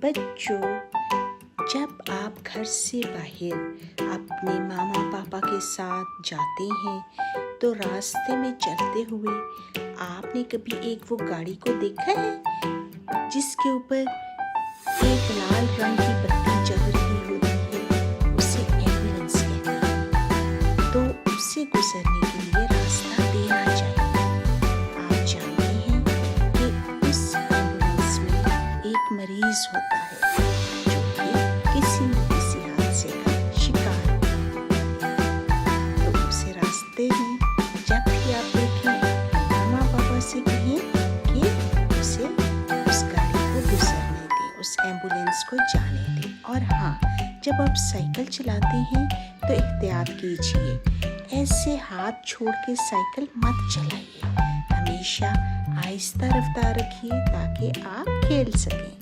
بچوں، جب آپ گھر سے باہر اپنے ماما پاپا کے ساتھ جاتے ہیں تو راستے میں چلتے ہوئے آپ نے کبھی ایک وہ گاڑی کو دیکھا ہے جس کے اوپر ایک لال رنگ کی بتی جل رہی ہوتی ہے؟ اسے ایمبولینس کہتے ہیں۔ تو اسے گزرنے کے لیے راستہ دینا چاہیے۔ آپ جانتے ہیں کہ اس ایمبولینس میں ایک مریض ہوتا ہے جو کہ کسی نہ کسی حادثے کا شکار ہوتا ہے۔ تو اسے راستے میں جب بھی آپ دیکھیں، ماما پاپا سے کہیں کہ اسے اس گاڑی کو گزرنے دیں، اس ایمبولینس کو جانے دیں۔ اور ہاں، جب آپ سائیکل چلاتے ہیں تو احتیاط کیجیے، ایسے ہاتھ چھوڑ کے سائیکل مت چلائیے، ہمیشہ آہستہ رفتار رکھیے تاکہ آپ کھیل سکیں۔